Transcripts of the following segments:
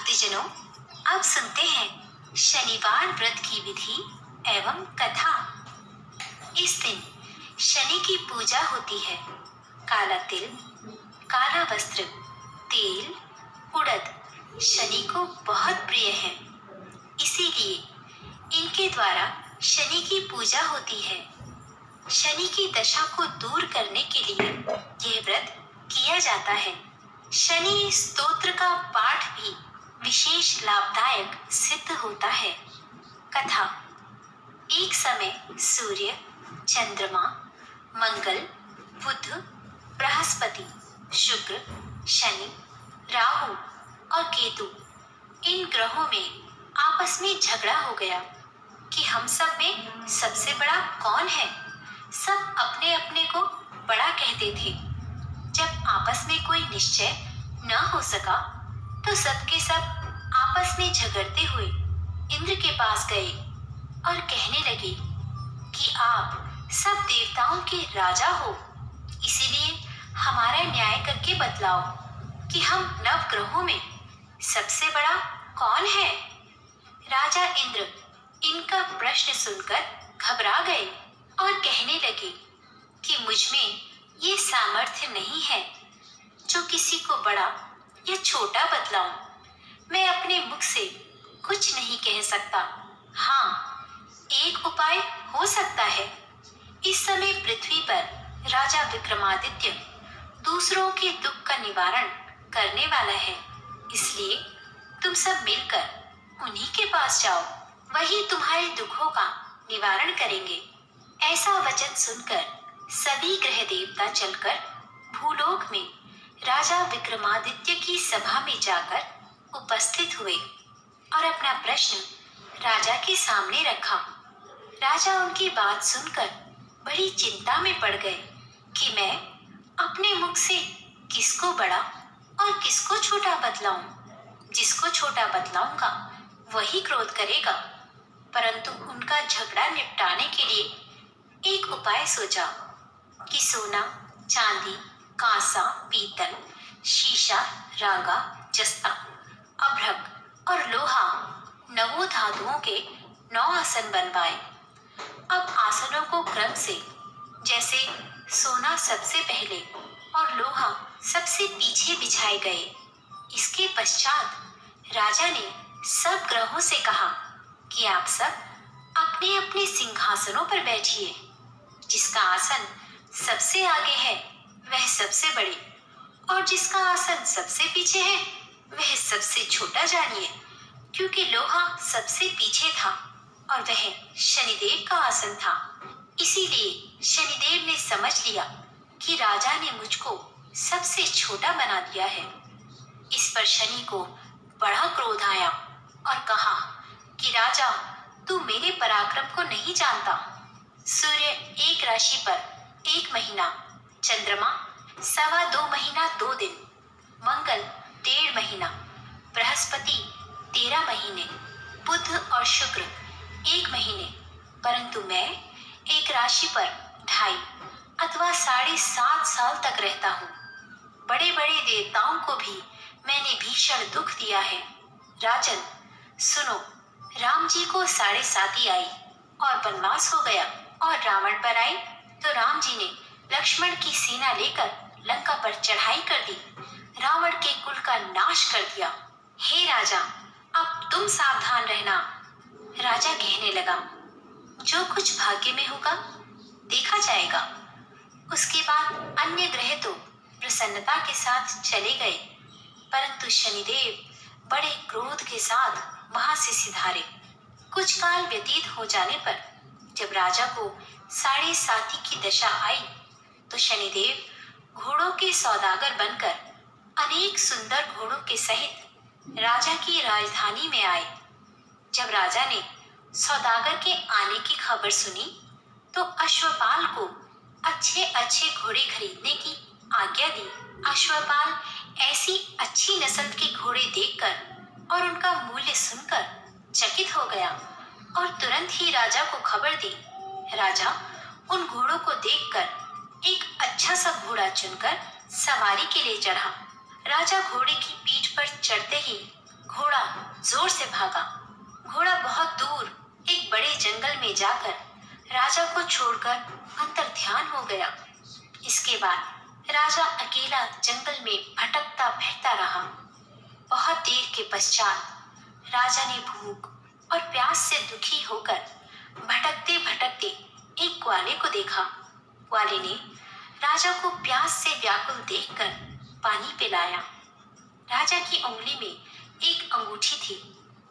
भक्तजनों, अब सुनते हैं शनिवार व्रत की विधि एवं कथा। इस दिन शनि की पूजा होती है। काला तिल, काला वस्त्र, तेल, उड़द शनि को बहुत प्रिय है। इसीलिए इनके द्वारा शनि की पूजा होती है। शनि की दशा को दूर करने के लिए यह व्रत किया जाता है। शनि स्तोत्र का पाठ भी विशेष लाभदायक सिद्ध होता है। कथा। एक समय सूर्य, चंद्रमा, मंगल, बुध, बृहस्पति, शुक्र, शनि, राहु और केतु इन ग्रहों में आपस में झगड़ा हो गया कि हम सब में सबसे बड़ा कौन है। सब अपने अपने को बड़ा कहते थे। जब आपस में कोई निश्चय न हो सका तो सबके सब आपस में झगड़ते हुए इंद्र के पास गए और कहने लगे कि आप सब देवताओं के राजा हो, इसीलिए हमारा न्याय करके बतलाओ कि हम नव ग्रहों में सबसे बड़ा कौन है। राजा इंद्र इनका प्रश्न सुनकर घबरा गए और कहने लगे कि मुझ में ये सामर्थ्य नहीं है जो किसी को बड़ा या छोटा बतलाऊं। मैं अपने मुख से कुछ नहीं कह सकता। हाँ, एक उपाय हो सकता है। इस समय पृथ्वी पर राजा विक्रमादित्य दूसरों के दुख का निवारण करने वाला है, इसलिए तुम सब मिलकर उन्हीं के पास जाओ, वही तुम्हारे दुखों का निवारण करेंगे। ऐसा वचन सुनकर सभी ग्रह देवता चलकर भूलोक में राजा विक्रमादित्य की सभा में जाकर उपस्थित हुए और अपना प्रश्न राजा के सामने रखा। राजा उनकी बात सुनकर बड़ी चिंता में पड़ गए कि मैं अपने मुख से किसको बड़ा और किसको छोटा बतलाऊं। जिसको छोटा बतलाऊंगा वही क्रोध करेगा। परंतु उनका झगड़ा निपटाने के लिए एक उपाय सोचा कि सोना, चांदी, कांसा, पीतल, शीशा, रागा, जस्ता, अभ्रक और लोहा नवों धातुओं के 9 आसन बनवाए। अब आसनों को क्रम से, जैसे सोना सबसे पहले और लोहा सबसे पीछे बिछाए गए। इसके पश्चात राजा ने सब ग्रहों से कहा कि आप सब अपने अपने सिंहासनों पर बैठिए। जिसका आसन सबसे आगे है वह सबसे बड़े, और जिसका आसन सबसे पीछे है वह सबसे छोटा जानिए, क्योंकि लोहा सबसे पीछे था और वह शनिदेव का आसन था। इसीलिए शनिदेव ने समझ लिया कि राजा ने मुझको सबसे छोटा बना दिया है। इस पर शनि को बड़ा क्रोध आया और कहा कि राजा, तू मेरे पराक्रम को नहीं जानता। सूर्य एक राशि पर 1 महीना, चंद्रमा 2.25 महीना 2 दिन, मंगल 1.5 महीना, बृहस्पति 13 महीने, बुध और शुक्र 1 महीने, परंतु मैं एक राशि पर 2.5 अथवा 7.5 साल तक रहता हूँ। बड़े बड़े देवताओं को भी मैंने भीषण दुख दिया है। राजन सुनो, राम जी को 7.5 आई और वनवास हो गया, और रावण पर आई तो राम जी ने लक्ष्मण की सेना लेकर लंका पर चढ़ाई कर दी, रावण के कुल का नाश कर दिया। हे राजा, अब तुम सावधान रहना। राजा कहने लगा, जो कुछ भाग्य में होगा देखा जाएगा। उसके बाद अन्य ग्रह तो प्रसन्नता के साथ चले गए, परंतु शनिदेव बड़े क्रोध के साथ वहां से सिधारे। कुछ काल व्यतीत हो जाने पर जब राजा को 7.5 की दशा आई तो शनिदेव घोड़ों के सौदागर बनकर अनेक सुंदर घोड़ों के सहित राजा की राजधानी में आए। जब राजा ने सौदागर के आने की खबर सुनी तो अश्वपाल को अच्छे अच्छे घोड़े खरीदने की आज्ञा दी। अश्वपाल ऐसी अच्छी नस्ल के घोड़े देखकर और उनका मूल्य सुनकर चकित हो गया और तुरंत ही राजा को खबर दी। राजा उन घोड़ों को देखकर एक अच्छा सा घोड़ा चुनकर सवारी के लिए चढ़ा। राजा घोड़े की पीठ पर चढ़ते ही घोड़ा जोर से भागा। घोड़ा बहुत दूर एक बड़े जंगल में जाकर राजा को छोड़कर अंतर ध्यान हो गया। इसके बाद राजा अकेला जंगल में भटकता फिरता रहा। बहुत देर के पश्चात राजा ने भूख और प्यास से दुखी होकर भटकते भटकते एक ग्वाले को देखा। ग्वाले ने राजा को प्यास से व्याकुल देखकर पानी पिलाया। राजा की उंगली में एक अंगूठी थी,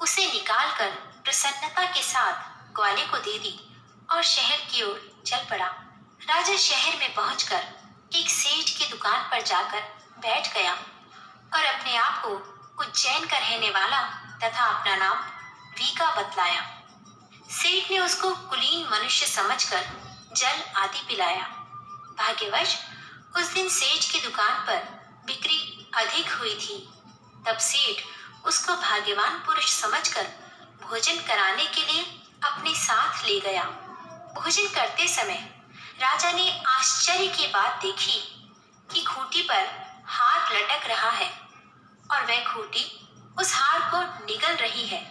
उसे निकालकर प्रसन्नता के साथ ग्वाले को दे दी और शहर की ओर चल पड़ा। राजा शहर में पहुंचकर एक सेठ की दुकान पर जाकर बैठ गया और अपने आप को उज्जैन का रहने वाला तथा अपना नाम वीका बतलाया। सेठ ने उसको कुलीन मनुष्य समझकर जल आदि पिलाया। भाग्यवश उस दिन सेठ की दुकान पर बिक्री अधिक हुई थी। तब सेठ उसको भाग्यवान पुरुष समझकर भोजन कराने के लिए अपने साथ ले गया। भोजन करते समय राजा ने आश्चर्य की बात देखी कि खूंटी पर हार लटक रहा है और वह खूंटी उस हार को निगल रही है।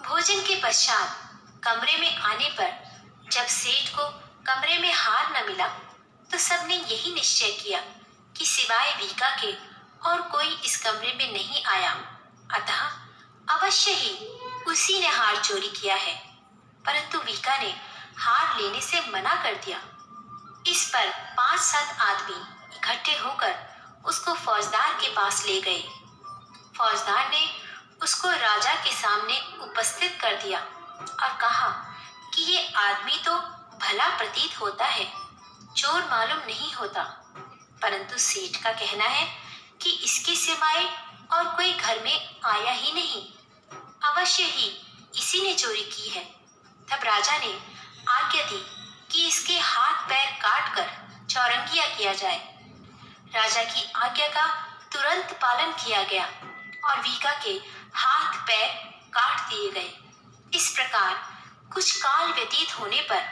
भोजन के पश्चात कमरे में आने पर जब सेठ को कमरे में हार न मिला तो सबने यही निश्चय किया कि सिवाय वीका के और कोई इस कमरे में नहीं आया, अतः अवश्य ही उसी ने हार चोरी किया है। परंतु वीका ने हार लेने से मना कर दिया। इस पर 5-7 आदमी इकट्ठे होकर उसको फौजदार के पास ले गए। फौजदार ने उसको राजा के सामने उपस्थित कर दिया और कहा कि ये आदमी तो भला प्रतीत होता है, चोर मालूम नहीं होता, परंतु सेठ का कहना है कि इसके सिवाय और कोई घर में आया ही नहीं, अवश्य ही इसी ने चोरी की है। तब राजा ने आज्ञा दी कि इसके हाथ पैर काट कर चौरंगिया किया जाए। राजा की आज्ञा का तुरंत पालन किया गया और वीका के हाथ पैर काट दिए गए। इस प्रकार कुछ काल व्यतीत होने पर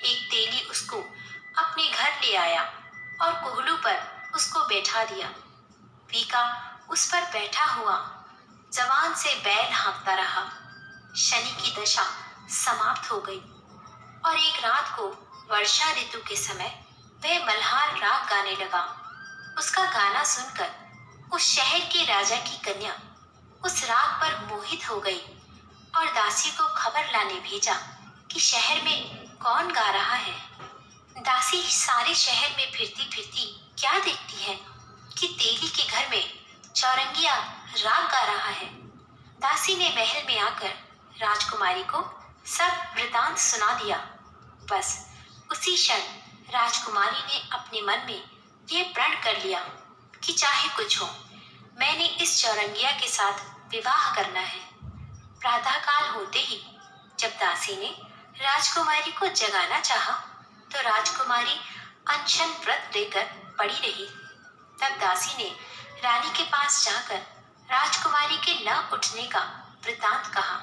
एक तेली उसको अपने घर ले आया और कोहलू पर उसको बैठा दिया। वीका उस पर बैठा हुआ जवान से बैल हाँकता रहा। शनि की दशा समाप्त हो गई और एक रात को वर्षा ऋतु के समय वह मल्हार राग गाने लगा। उसका गाना सुनकर उस शहर के राजा की कन्या उस राग पर मोहित हो गई और दासी को खबर लाने भेजा कि शहर में कौन गा रहा है। दासी सारे शहर में फिरती फिरती क्या देखती है कि तेली के घर में चौरंगिया राग गा रहा है। दासी ने महल में आकर राजकुमारी को सब वृतांत सुना दिया। बस उसी क्षण राजकुमारी ने अपने मन में यह प्रण कर लिया कि चाहे कुछ हो, मैंने इस चौरंगिया के साथ विवाह करना है। प्रातःकाल होते ही जब दासी ने राजकुमारी को जगाना चाहा तो राजकुमारी अनशन व्रत लेकर पड़ी रही। तब दासी ने रानी के पास जाकर राजकुमारी के न उठने का वृतांत कहा।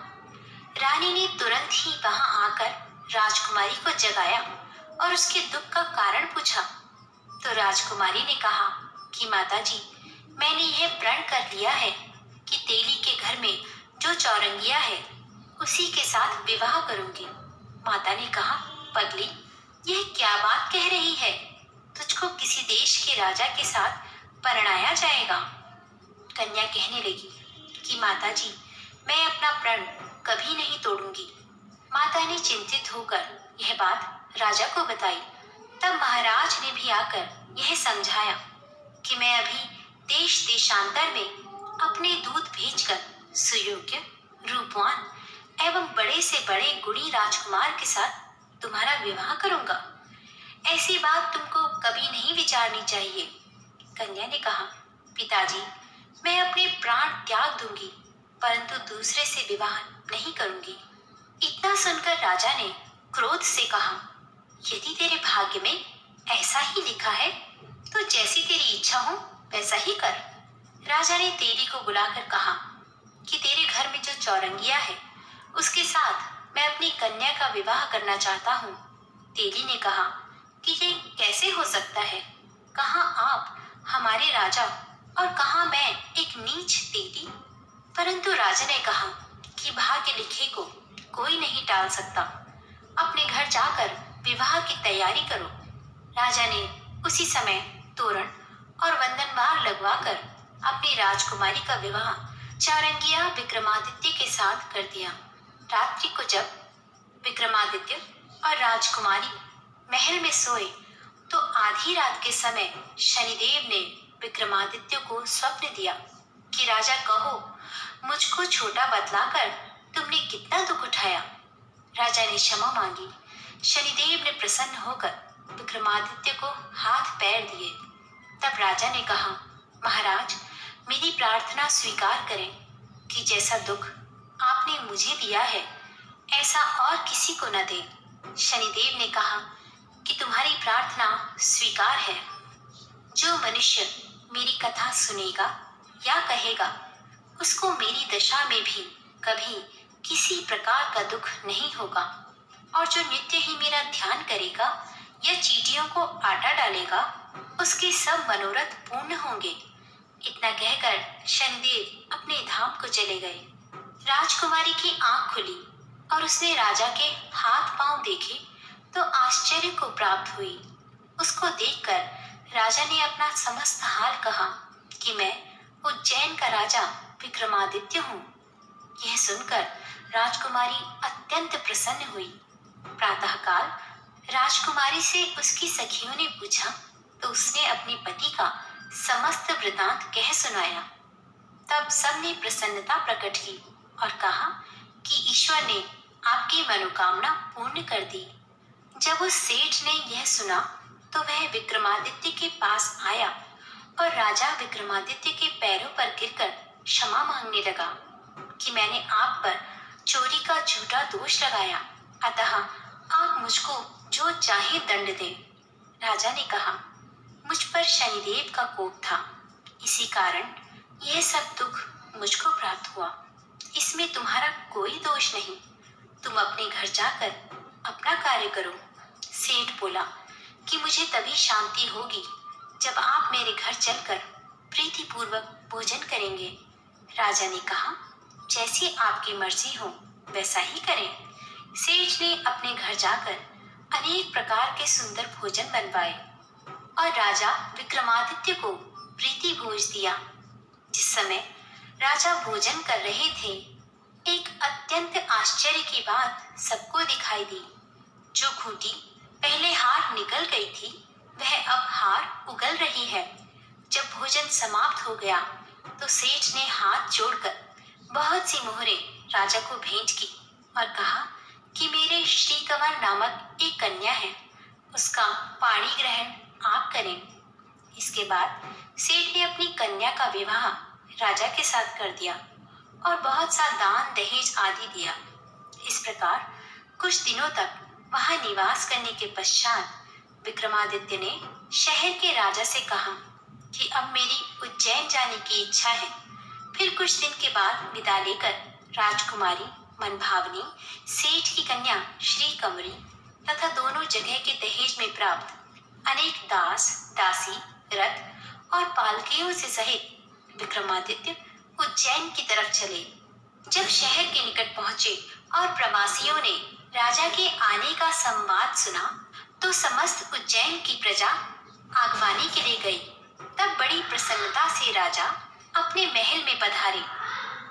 रानी ने तुरंत ही वहां आकर राजकुमारी को जगाया और उसके दुख का कारण पूछा। तो राजकुमारी ने कहा कि माताजी, मैंने यह प्रण कर लिया है कि तेली के घर में जो चौरंगिया है उसी के साथ विवाह करूंगी। माता ने कहा, पगली, यह क्या बात कह रही है? तुझको किसी देश के राजा के साथ परणाया जाएगा। कन्या कहने लगी कि माताजी, मैं अपना प्रण कभी नहीं तोड़ूंगी। माता ने चिंतित होकर यह बात राजा को बताई। तब महाराज ने भी आकर यह समझाया कि मैं अभी देश देशांतर में अपने दूत भेजकर सुयोग्य, रूपवान एवं बड़े से बड़े गुणी राजकुमार के साथ तुम्हारा विवाह करूंगा। ऐसी बात तुमको कभी नहीं विचारनी चाहिए। कन्या ने कहा, पिताजी, मैं अपने प्राण त्याग दूंगी, परंतु दूसरे से विवाह नहीं करूंगी। इतना सुनकर राजा ने क्रोध से कहा, यदि तेरे भाग्य में ऐसा ही लिखा है तो जैसी तेरी इच्छा हो वैसा ही कर। राजा ने तेली को बुलाकर कहा कि तेरे घर में जो चौरंगिया है उसके साथ मैं अपनी कन्या का विवाह करना चाहता हूँ। तेली ने कहा कि ये कैसे हो सकता है? कहाँ आप हमारे राजा और कहाँ मैं एक नीच तेली? परंतु राजा ने कहा कि भाग्य लिखे को कोई नहीं टाल सकता। अपने घर जाकर विवाह की तैयारी करो। राजा ने उसी समय तोरण और वंदनमाल लगवाकर अपनी राजकुमारी का विवाह चारंगिया विक्रमादित्य के साथ कर दिया। रात्रि को जब विक्रमादित्य और राजकुमारी महल में सोए तो आधी रात के समय शनिदेव ने विक्रमादित्य को स्वप्न दिया कि राजा कहो, मुझको छोटा बतलाकर तुमने कितना दुख उठाया। राजा ने क्षमा मांगी। शनिदेव ने प्रसन्न होकर विक्रमादित्य को हाथ पैर दिए। तब राजा ने कहा, महाराज, मेरी प्रार्थना स्वीकार करें कि जैसा दुख आपने मुझे दिया है ऐसा और किसी को न दें। शनिदेव ने कहा कि तुम्हारी प्रार्थना स्वीकार है। जो मनुष्य मेरी कथा सुनेगा या कहेगा उसको मेरी दशा में भी कभी किसी प्रकार का दुख नहीं होगा, और जो नित्य ही मेरा ध्यान करेगा या चींटियों को आटा डालेगा उसके सब मनोरथ पूर्ण होंगे। इतना कहकर शनिदेव अपने धाम को चले गए। राजकुमारी की आंख खुली और उसने राजा के हाथ पांव देखे तो आश्चर्य को प्राप्त हुई। उसको देखकर राजा ने अपना समस्त हाल कहा कि मैं उज्जैन का राजा विक्रमादित्य हूँ। यह सुनकर राजकुमारी अत्यंत प्रसन्न हुई। प्रातःकाल राजकुमारी से उसकी सखियों ने पूछा तो उसने अपने पति का समस्त वृतांत कह सुनाया। तब सबने प्रसन्नता प्रकट की और कहा कि ईश्वर ने आपकी मनोकामना पूर्ण कर दी। जब उस सेठ ने यह सुना तो वह विक्रमादित्य के पास आया और राजा विक्रमादित्य के पैरों पर गिरकर क्षमा मांगने लगा कि मैंने आप पर चोरी का झूठा दोष लगाया, अतः आप मुझको जो चाहे दंड दें। राजा ने कहा, मुझ पर शनिदेव का कोप था, इसी कारण यह सब दुख मुझको प्राप्त हुआ। इसमें तुम्हारा कोई दोष नहीं। तुम अपने घर जाकर अपना कार्य करो। सेठ बोला कि मुझे तभी शांति होगी जब आप मेरे घर चलकर प्रीतिपूर्वक भोजन करेंगे। राजा ने कहा, जैसी आपकी मर्जी हो वैसा ही करें। सेठ ने अपने घर जाकर अनेक प्रकार के सुंदर भोजन बनवाए और राजा विक्रमादित्य को प्रीति भोज दिया। जिस समय राजा भोजन कर रहे थे, एक अत्यंत आश्चर्य की बात सबको दिखाई दी। जो खूंटी पहले हार निकल गई थी वह अब हार उगल रही है। जब भोजन समाप्त हो गया तो सेठ ने हाथ जोड़कर बहुत सी मोहरें राजा को भेंट की और कहा कि मेरे श्रीकंवर नामक एक कन्या है, उसका पाणी ग्रहण आप करें। इसके बाद सेठ ने अपनी कन्या का विवाह राजा के साथ कर दिया और बहुत सा दान दहेज आदि दिया। इस प्रकार कुछ दिनों तक वहां निवास करने के पश्चात विक्रमादित्य ने शहर के राजा से कहा कि अब मेरी उज्जैन जाने की इच्छा है। फिर कुछ दिन के बाद विदा लेकर राजकुमारी मनभावनी, सेठ की कन्या श्री कंवरी तथा दोनों जगह के दहेज में प्राप्त अनेक दास, दासी, रथ और पालकियों से सहित विक्रमादित्य उज्जैन की तरफ चले। जब शहर के निकट पहुंचे और प्रवासियों ने राजा के आने का संवाद सुना तो समस्त उज्जैन की प्रजा आगवानी के लिए गई। तब बड़ी प्रसन्नता से राजा अपने महल में पधारे।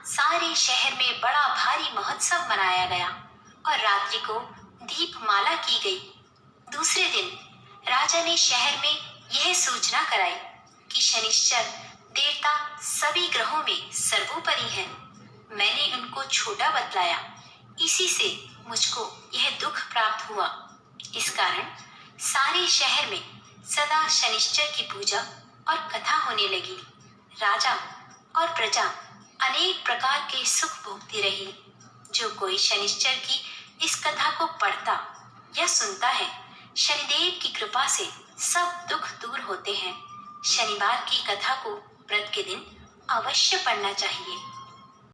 सारे शहर में बड़ा भारी महोत्सव मनाया गया और रात्रि को दीपमाला की गई। दूसरे दिन राजा ने शहर में यह सूचना कराई कि शनिश्चर देवता सभी ग्रहों में सर्वोपरि हैं। मैंने उनको छोटा बतलाया, इसी से मुझको यह दुख प्राप्त हुआ। इस कारण सारे शहर में सदा शनिश्चर की पूजा और कथा होने लगी। राजा और प्रजा अनेक प्रकार के सुख भोगती रही। जो कोई शनिश्चर की इस कथा को पढ़ता या सुनता है, शनिदेव की कृपा से सब दुख दूर होते हैं। शनिवार की कथा को व्रत के दिन अवश्य पढ़ना चाहिए।